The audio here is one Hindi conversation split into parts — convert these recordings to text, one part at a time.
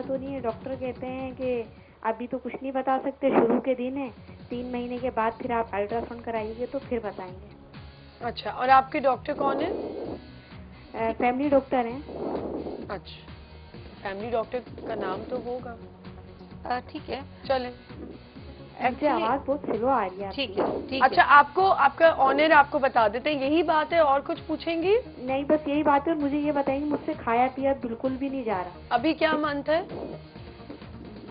तो नहीं है। डॉक्टर कहते हैं कि अभी तो कुछ नहीं बता सकते, शुरू के दिन है, 3 महीने के बाद फिर आप अल्ट्रासाउंड कराइएगा तो फिर बताएंगे। अच्छा, और आपके डॉक्टर कौन है? फैमिली डॉक्टर हैं। अच्छा, फैमिली डॉक्टर का नाम तो होगा। ठीक है, चलें। मुझे आवाज बहुत स्लो आ रही है। ठीक है, ठीक अच्छा, है। आपको आपका ऑनर आपको बता देते हैं, यही बात है और कुछ पूछेंगी? नहीं, बस यही बात है। और मुझे ये बताएंगे, मुझसे खाया पिया बिल्कुल भी नहीं जा रहा। अभी क्या मंथ है?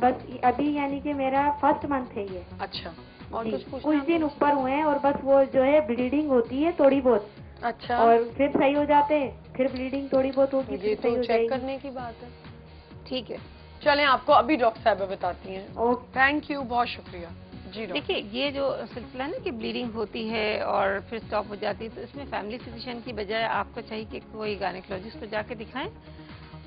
बस अभी यानी कि मेरा फर्स्ट मंथ है ये। अच्छा, और कुछ पूछना? कुछ दिन ऊपर हुए हैं और बस वो जो है ब्लीडिंग होती है थोड़ी बहुत। अच्छा, और फिर सही हो जाते हैं, फिर ब्लीडिंग थोड़ी बहुत होगी, ये फिर तो सही हो चेक जाएगी। करने की बात है। ठीक है, चलें, आपको अभी डॉक्टर साहब बताती हैं। ओके, थैंक यू, बहुत शुक्रिया जी। देखिए ये जो सिलसिला है ना कि ब्लीडिंग होती है और फिर स्टॉप हो जाती है, तो इसमें फैमिली फिजिशियन की बजाय आपको चाहिए कि कोई गायनेकोलॉजिस्ट को जाके दिखाएं।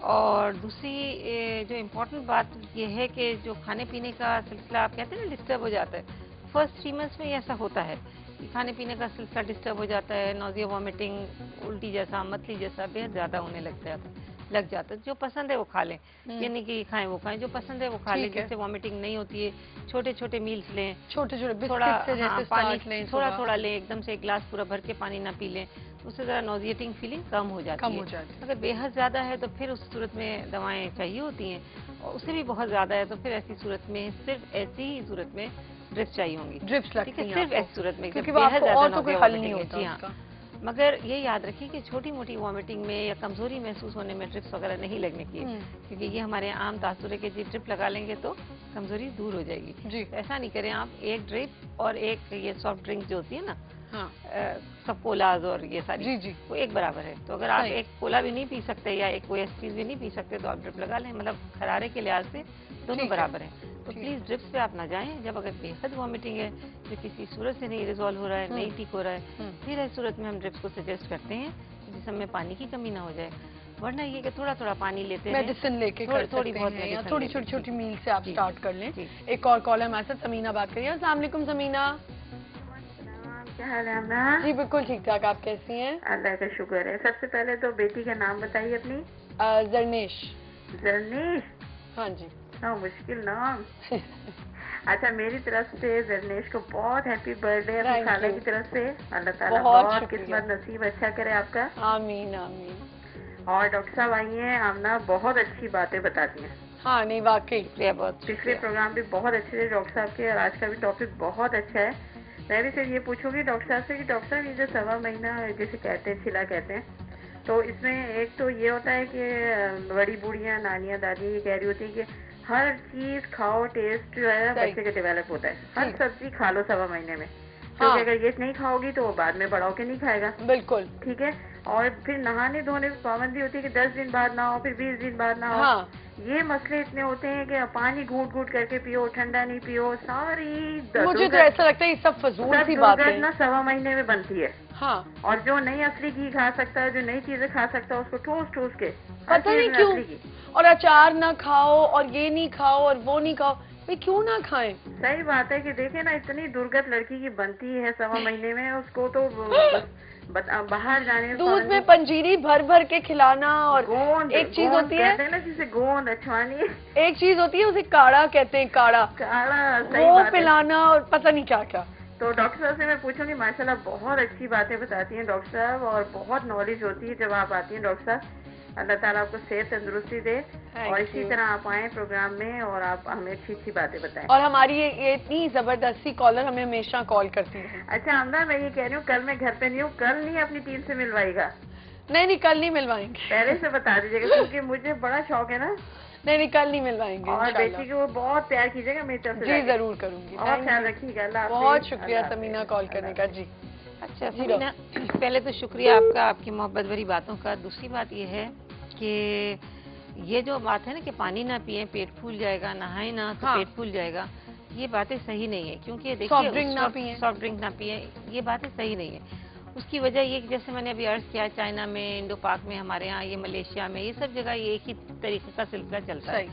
और दूसरी जो इम्पोर्टेंट बात ये है कि जो खाने पीने का सिलसिला आप कहते हैं ना डिस्टर्ब हो जाता है, फर्स्ट 3 मंथ्स में ऐसा होता है कि खाने पीने का सिलसिला डिस्टर्ब हो जाता है, नोजिया, वॉमिटिंग, उल्टी जैसा, मतली जैसा बेहद ज़्यादा होने लग जाता है। जो पसंद है वो खा लें, ये नहीं कि खाएं वो खाएं, जो पसंद है वो खा लें, जिससे वॉमिटिंग नहीं होती है। छोटे छोटे मील्स लें, छोटे छोटे थोड़ा पानी लें, थोड़ा लें, एकदम से एक गिलास पूरा भर के पानी ना पी लें, उससे ज़रा नोजिएटिंग फीलिंग कम हो जाती है। अगर बेहद ज़्यादा है तो फिर उस सूरत में दवाएं चाहिए होती हैं, और उससे भी बहुत ज़्यादा है तो फिर ऐसी सूरत में, सिर्फ ऐसी ही सूरत में ड्रिप्स चाहिए होंगी। ड्रिप्स लगती हैं सिर्फ ऐसी सूरत में, क्योंकि बेहद ज़्यादा और तो कोई हल नहीं होता। जी हाँ, मगर ये याद रखिए कि छोटी मोटी वॉमिटिंग में या कमजोरी महसूस होने में ड्रिप्स वगैरह नहीं लगने की, क्योंकि ये हमारे आम तासुर है कि जी ड्रिप लगा लेंगे तो कमजोरी दूर हो जाएगी जी। तो ऐसा नहीं करें आप, एक ड्रिप और एक ये सॉफ्ट ड्रिंक जो होती है ना, हाँ, सब कोलाज और ये सारी जी जी वो एक बराबर है। तो अगर आप एक कोला भी नहीं पी सकते या एक कोई ऐसी चीज भी नहीं पी सकते तो आप ड्रिप लगा लें, मतलब खरारे के लिहाज से दोनों बराबर हैं। तो प्लीज ड्रिप्स पे आप ना जाएं। जब अगर बेहद वॉमिटिंग है जो किसी सूरत से नहीं रिजॉल्व हो रहा है, नहीं ठीक हो रहा है, फिर इस सूरत में हम ड्रिप्स को सजेस्ट करते हैं जिसमें पानी की कमी ना हो जाए। वरना ये कि थोड़ा थोड़ा पानी लेते हैं, मेडिसिन लेके थोड़ी बहुत या थोड़ी छोटी छोटी मील से आप स्टार्ट कर लें। एक और कॉल हमारे साथ समीना बात करिए। अस्सलाम वालेकुम समीना। क्या हाल है अम्मा? जी बिल्कुल ठीक ठाक, आप कैसी हैं? अल्लाह का शुक्र है। सबसे पहले तो बेटी का नाम बताइए अपनी। जरनेश। जरनेश? हाँ जी। मुश्किल नाम। अच्छा, मेरी तरफ से जरनेश को बहुत हैप्पी बर्थडे अपनी खाला की तरफ से। अल्लाह ताला बहुत किस्मत नसीब अच्छा करे आपका। आमीन आमीन। और डॉक्टर साहब आई हैं, आमना बहुत अच्छी बातें बताती हैं। हाँ नहीं वाकई पिछले प्रोग्राम भी बहुत अच्छे थे डॉक्टर साहब के, और आज का भी टॉपिक बहुत अच्छा है। मैं भी सिर्फ ये पूछूंगी डॉक्टर साहब से कि डॉक्टर साहब ये जो 1.25 महीना जैसे कहते हैं छिला कहते हैं, तो इसमें एक तो ये होता है कि बड़ी बूढ़ियाँ, नानियाँ, दादी ये कह रही होती है कि हर चीज खाओ, टेस्ट जो है बच्चे का डेवलप होता है। हर सब्जी खा लो 1.25 महीने में, क्योंकि अगर ये नहीं खाओगी तो वो बाद में बड़ा होके नहीं खाएगा। बिल्कुल ठीक है। और फिर नहाने धोने में पाबंदी होती है कि 10 दिन बाद नहाओ, फिर 20 दिन बाद नहाओ। ये मसले इतने होते हैं कि पानी घूट घूट करके पियो, ठंडा नहीं पियो, सारी मुझे तो ऐसा लगता है ये सब फजूल सी बात है ना 1.25 महीने में बनती है। हाँ। और जो नई असली घी खा सकता है, जो नई चीजें खा सकता है, उसको ठूस ठूस के पता नहीं क्यों, और अचार ना खाओ और ये नहीं खाओ और वो नहीं खाओ, भाई क्यों ना खाएं? सही बात है कि देखे ना, इतनी दुर्गत लड़की की बनती है 1.25 महीने में, उसको तो बाहर जाने दूध में पंजीरी भर भर के खिलाना, और गोंद, एक चीज होती है ना जिसे गोंद अछवानी, एक चीज होती है उसे काढ़ा कहते हैं, काढ़ा वो पिलाना, और पता नहीं क्या क्या। तो डॉक्टर साहब से मैं पूछूंगी, माशाल्लाह बहुत अच्छी बातें बताती हैं डॉक्टर साहब, और बहुत नॉलेज होती है जब आप आती हैं डॉक्टर साहब। अल्लाह ताला आपको सेहत तंदुरुस्ती दे, और इसी तरह आप आए प्रोग्राम में और आप हमें अच्छी अच्छी बातें बताएं। और हमारी ये इतनी जबरदस्ती कॉलर हमें हमेशा कॉल करती है। अच्छा अमदा, मैं ये कह रही हूँ, कल मैं घर पे नहीं हूँ, कल नहीं अपनी टीम से मिलवाएगा? नहीं कल नहीं मिलवाएंगे, पहले से बता दीजिएगा, क्योंकि मुझे बड़ा शौक है ना। नहीं कल नहीं मिलवाएंगे। और बेटी को बहुत प्यार कीजिएगा मेरी तरफ से। जी जरूर करूंगी, और ख्याल रखिएगा। बहुत शुक्रिया समीना कॉल करने का। जी अच्छा समीना, पहले तो शुक्रिया आपका, आपकी मोहब्बत भरी बातों का। दूसरी बात ये है कि ये जो बात है ना कि पानी ना पिए पेट फूल जाएगा, नहाए ना तो पेट फूल जाएगा, ये बातें सही नहीं है। क्योंकि देखिए सॉफ्ट ड्रिंक ना पिए, ये बातें सही नहीं है। उसकी वजह ये कि जैसे मैंने अभी अर्ज किया, चाइना में, इंडो पाक में, हमारे यहाँ ये मलेशिया में, ये सब जगह ये एक ही तरीके का सिलसिला चलता है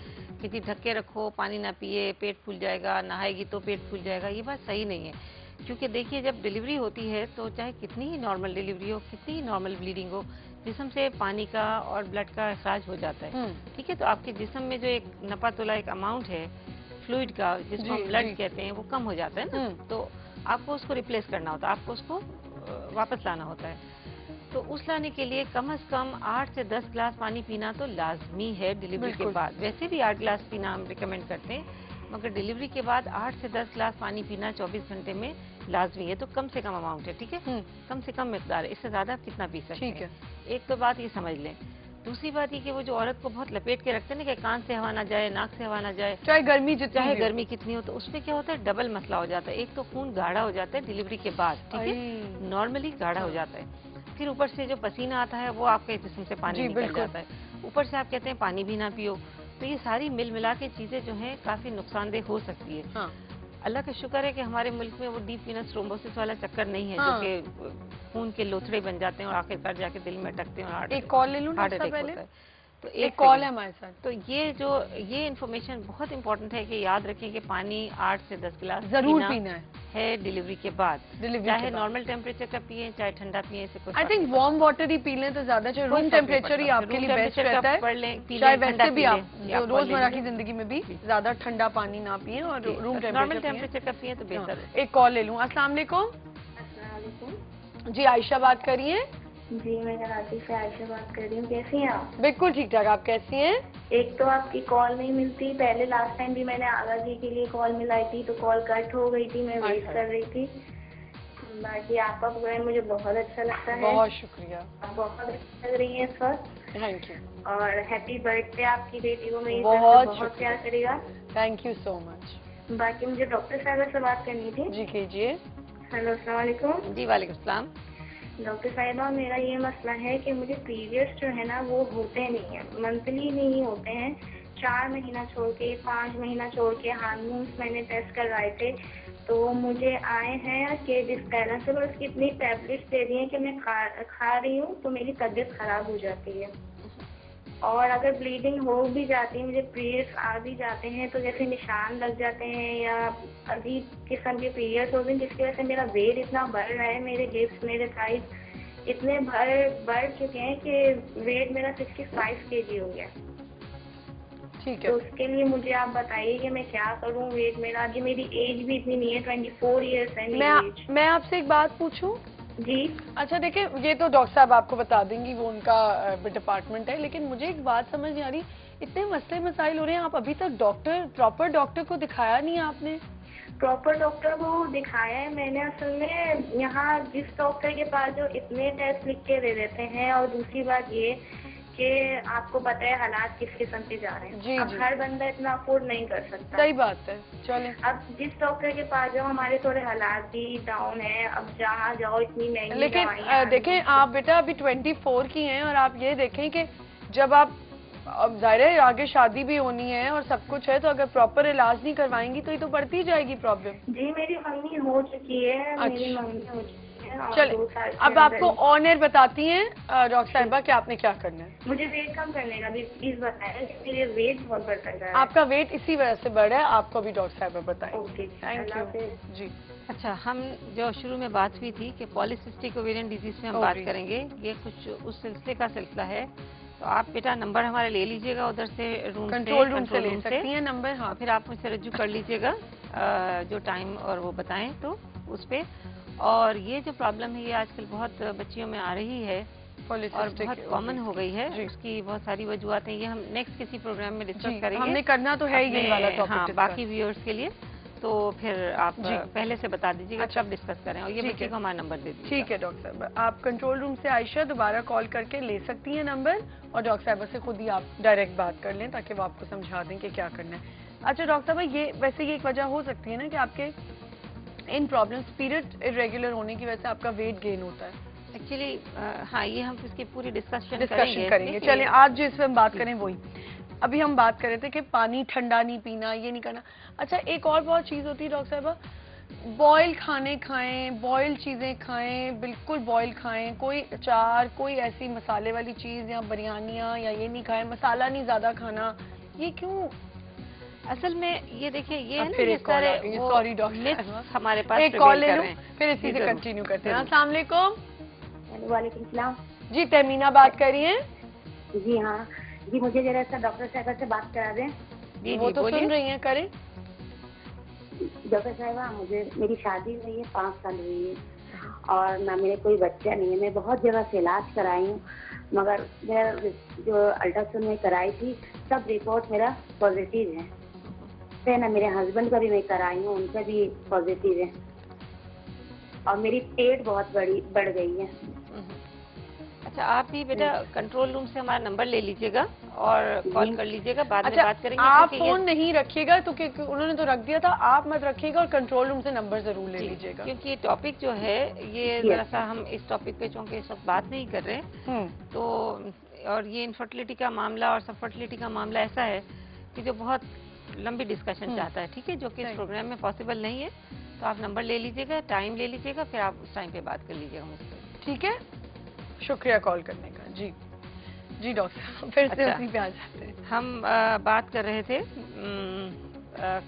कि ढक्के रखो, पानी ना पिए पेट फूल जाएगा, नहाएगी तो पेट फूल जाएगा। ये बात सही नहीं है, क्योंकि देखिए जब डिलीवरी होती है तो चाहे कितनी ही नॉर्मल डिलीवरी हो, कितनी ही नॉर्मल ब्लीडिंग हो, जिस्म से पानी का और ब्लड का अखराज हो जाता है। ठीक है, तो आपके जिस्म में जो एक नपा तोला एक अमाउंट है फ्लूइड का, जिसको हम ब्लड कहते हैं, वो कम हो जाता है ना, तो आपको उसको रिप्लेस करना होता है, आपको उसको वापस लाना होता है। तो उस लाने के लिए कम से कम 8 से 10 ग्लास पानी पीना तो लाजमी है डिलीवरी के बाद। वैसे भी 8 ग्लास पीना हम रिकमेंड करते हैं, मगर डिलीवरी के बाद 8 से 10 ग्लास पानी पीना 24 घंटे में लाजमी है। तो कम से कम अमाउंट है, ठीक है, कम से कम मिकदार है, इससे ज्यादा आप कितना पी सकते हैं। एक तो बात ये समझ लें। दूसरी बात ये कि वो जो औरत को बहुत लपेट के रखते हैं ना कि कान से हवा ना जाए, नाक से हवा ना जाए, चाहे गर्मी कितनी हो, तो उसमें क्या होता है, डबल मसला हो जाता है। एक तो खून गाढ़ा हो जाता है डिलीवरी के बाद, ठीक है, नॉर्मली गाढ़ा हो जाता है। फिर ऊपर से जो पसीना आता है वो आपके जिस्म से पानी निकल जाता है। ऊपर से आप कहते हैं पानी भी ना पियो, तो ये सारी मिल मिला के चीजें जो हैं काफी नुकसानदेह हो सकती है। हाँ। अल्लाह का शुक्र है कि हमारे मुल्क में वो डीप वीनस थ्रोम्बोसिस वाला चक्कर नहीं है, जो कि खून के लोथड़े बन जाते हैं और आखिरकार जाके दिल में अटकते हैं और हार्ट अटैक होता है। तो एक कॉल है हमारे साथ। तो ये इन्फॉर्मेशन बहुत इंपॉर्टेंट है कि याद रखें कि पानी 8 से 10 गिलास जरूर पीना है डिलीवरी के बाद, चाहे नॉर्मल टेम्परेचर का पिए चाहे ठंडा पिए, से कुछ। I think warm water he P लें तो ज्यादा चाहिए, रूम टेम्परेचर ही आपके लिए बेस्ट रहता है। चाहे वैसे भी आप रोजमर्रा की जिंदगी में भी ज्यादा ठंडा पानी ना पिए और रूम नॉर्मल टेम्परेचर का पिए तो बेहतर है। एक कॉल ले लूँ। अस्सलाम वालेकुम। जी आयशा बात करिए। जी मैं कराची से आयशा बात कर रही हूँ। कैसी हैं आप? बिल्कुल ठीक ठाक, आप कैसी हैं? एक तो आपकी कॉल नहीं मिलती, पहले लास्ट टाइम भी मैंने आगा जी के लिए कॉल मिलाई थी तो कॉल कट हो गई थी, मैं वेट कर रही थी। बाकी आपका प्रोग्राम मुझे बहुत अच्छा लगता है। बहुत शुक्रिया, आप बहुत अच्छी लग रही हैं इस वक्त। Thank you. और हैप्पी बर्थडे आपकी बेटी को, मेरी बहुत प्यार करेगा। Thank you so much. बाकी मुझे डॉक्टर साहब से बात करनी थी। जी कीजिए। हेलो अस्सलाम वालेकुम। जी वालेकुम सलाम। डॉक्टर साहिबा मेरा ये मसला है कि मुझे पीरियड्स जो है ना वो होते नहीं है, मंथली नहीं होते हैं, 4 महीना छोड़ के 5 महीना छोड़ के। हार्मोन्स मैंने टेस्ट करवाए थे तो मुझे आए हैं कि डिस्पैलेंस है, उसकी इतनी टैबलेट्स दे दी हैं कि मैं खा रही हूँ तो मेरी तबीयत खराब हो जाती है। और अगर ब्लीडिंग हो भी जाती है, मुझे पीरियड्स आ भी जाते हैं तो जैसे निशान लग जाते हैं या अजीब किस्म के पीरियड्स होते हैं, जिसकी वजह से मेरा वेट इतना बढ़ रहा है, मेरे हिप्स मेरे थाइस इतने बढ़ चुके हैं कि वेट मेरा 65 kg हो गया। ठीक है, तो उसके लिए मुझे आप बताइए कि मैं क्या करूं। वेट मेरा, अभी मेरी एज भी इतनी नहीं है, 24 ईयर्स है मेरी एज। मैं आपसे एक बात पूछूं? जी। अच्छा देखिए, ये तो डॉक्टर साहब आपको बता देंगी, वो उनका डिपार्टमेंट है, लेकिन मुझे एक बात समझ नहीं आ रही, इतने मसले मसाइल हो रहे हैं, आप अभी तक प्रॉपर डॉक्टर को दिखाया नहीं आपने? प्रॉपर डॉक्टर को दिखाया है मैंने। असल में यहाँ जिस डॉक्टर के पास जो इतने टेस्ट लिख के दे देते हैं, और दूसरी बात ये कि आपको पता है हालात किस किस्म के जा रहे हैं। जी, अब हर बंदा इतना अफोर्ड नहीं कर सकता। सही बात है। चले, अब जिस डॉक्टर के पास जाओ, हमारे थोड़े हालात भी डाउन है, अब जहाँ जाओ इतनी महंगी। लेकिन देखें आप बेटा अभी 24 की हैं और आप ये देखें कि जब आप, अब जाहिर है आगे शादी भी होनी है और सब कुछ है, तो अगर प्रॉपर इलाज नहीं करवाएंगी तो ये तो बढ़ती जाएगी प्रॉब्लम। जी मेरी मम्मी हो चुकी है। अच्छा। मेरी मम्मी हो चुकी है। चले, अब आपको ऑन एयर बताती हैं डॉक्टर साहिबा कि आपने क्या करना है। मुझे वेट कम करने का भी प्लीज बताएं, मेरे वेट बहुत बढ़ता है। आपका वेट इसी वजह से बढ़ा है, आपको भी डॉक्टर साहिबा बताएं। ओके, थैंक यू जी। अच्छा, हम जो शुरू में बात हुई थी कि पॉलीसिस्टिक ओवेरियन डिजीज में हम बात करेंगे, ये कुछ उस सिलसिले का सिलसिला है। तो आप बेटा नंबर हमारे ले लीजिएगा उधर से, कंट्रोल रूम से ले सकती हैं नंबर। हाँ, फिर आप मुझसे रज्जू कर लीजिएगा जो टाइम और वो बताएं तो उस पे। और ये जो प्रॉब्लम है ये आजकल बहुत बच्चियों में आ रही है और बहुत कॉमन हो गई है। उसकी बहुत सारी वजूहत हैं, ये हम नेक्स्ट किसी प्रोग्राम में डिस्कस करेंगे। हमने करना तो है ये वाला टॉपिक। हाँ, बाकी व्यूअर्स के लिए तो फिर आप पहले से बता दीजिएगा, अच्छा, डिस्कस करें। और ये बच्चे को हमारा नंबर दे दीजिए। ठीक है डॉक्टर साहब, आप कंट्रोल रूम से आयशा दोबारा कॉल करके ले सकती हैं नंबर, और डॉक्टर साहब से खुद ही आप डायरेक्ट बात कर लें ताकि वो आपको समझा दें कि क्या करना है। अच्छा डॉक्टर साहब, ये वैसे ये एक वजह हो सकती है ना कि आपके इन प्रॉब्लम्स पीरियड इरेगुलर होने की वजह से आपका वेट गेन होता है। एक्चुअली हाँ, ये हम इसकी पूरी डिस्कशन करेंगे। चलिए आज जो इस पर हम बात करें वही, अभी हम बात कर रहे थे कि पानी ठंडा नहीं पीना, ये नहीं करना। अच्छा, एक और बहुत चीज होती है डॉक्टर साहबा, बॉयल खाने खाएं, बॉयल चीजें खाएं, बिल्कुल बॉयल खाएं, कोई अचार, कोई ऐसी मसाले वाली चीज या बिरयानियाँ या ये नहीं खाएं, मसाला नहीं ज्यादा खाना, ये क्यों? असल में ये देखिए, ये है ना, सॉरी डॉक्टर हमारे पास एक कॉल ले लूं, फिर इसी से कंटिन्यू करते हैं। अस्सलाम वालेकुम। वालेकुम सलाम। जी तहमीना बात करी हैं? जी हाँ जी, मुझे जरा सा डॉक्टर साहबा से बात करा दें। जी वो तो सुन रही हैं, करें। डॉक्टर साहबा, मुझे मेरी शादी हुई है, 5 साल हुई है और ना मेरे कोई बच्चा नहीं है। मैं बहुत जगह से इलाज कराई हूँ, मगर मेरा जो अल्ट्रासाउंड में कराई थी सब रिपोर्ट मेरा पॉजिटिव है। फिर ना मेरे हस्बैंड का भी मैं कराई हूँ, उनका भी पॉजिटिव है और मेरी पेट बहुत बढ़ गई है। अच्छा, आप भी बेटा कंट्रोल रूम से हमारा नंबर ले लीजिएगा और कॉल कर लीजिएगा, बाद में बात करेंगे। आप फोन नहीं रखिएगा तो उन्होंने तो रख दिया था, आप मत रखिएगा और कंट्रोल रूम से नंबर जरूर ले लीजिएगा, क्योंकि ये टॉपिक जो है ये जरा सा हम इस टॉपिक पे चूंकि इस वक्त बात नहीं कर रहे हैं तो, और ये इनफर्टिलिटी का मामला और सबफर्टिलिटी का मामला ऐसा है कि जो बहुत लंबी डिस्कशन चाहता है, ठीक है, जो कि इस प्रोग्राम में पॉसिबल नहीं है। तो आप नंबर ले लीजिएगा, टाइम ले लीजिएगा, फिर आप उस टाइम पे बात कर लीजिएगा मुझसे, ठीक है? शुक्रिया कॉल करने का। जी जी डॉक्टर, फिर से उसी पे आ जाते हैं। हम बात कर रहे थे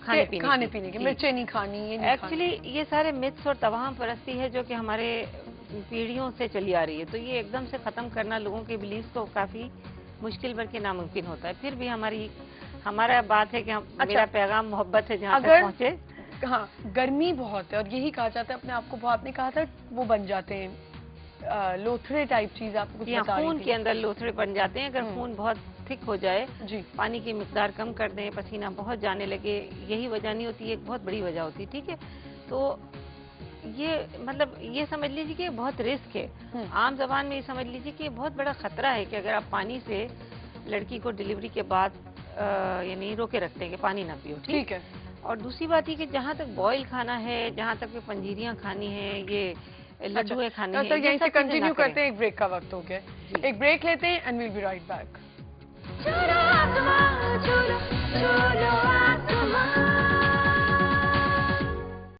खाने पीने की। मिर्चें नहीं खानी, ये नहीं एक्चुअली ये सारे मिथ्स और तवाहम परस्ती है जो कि हमारे पीढ़ियों से चली आ रही है, तो ये एकदम से खत्म करना लोगों के बिलीफ को काफी मुश्किल बल्कि नामुमकिन होता है। फिर भी हमारा बात है कि मेरा पैगाम मोहब्बत है जहाँ तक पहुँचे। हाँ, गर्मी बहुत है और यही कहा जाता है, अपने आप को आपने कहा था वो बन जाते हैं लोथड़े टाइप चीज, आपको कुछ बता रही थी। खून के अंदर लोथड़े बन जाते हैं। अगर खून बहुत थिक हो जाए, जी, पानी की मिकदार कम कर दें, पसीना बहुत जाने लगे, यही वजह नहीं होती, एक बहुत बड़ी वजह होती है, ठीक है। तो ये मतलब ये समझ लीजिए कि बहुत रिस्क है। आम जबान में ये समझ लीजिए कि बहुत बड़ा खतरा है कि अगर आप पानी से लड़की को डिलीवरी के बाद यानी रोके रखते हैं कि पानी ना पियो, ठीक है। और दूसरी बात ये कि जहाँ तक बॉयल खाना है, जहाँ तक पंजीरियाँ खानी है, ये लड्डू खाने हैं, यहीं से कंटिन्यू करते हैं। एक ब्रेक का वक्त हो गया, एक ब्रेक लेते हैं and we'll be right back.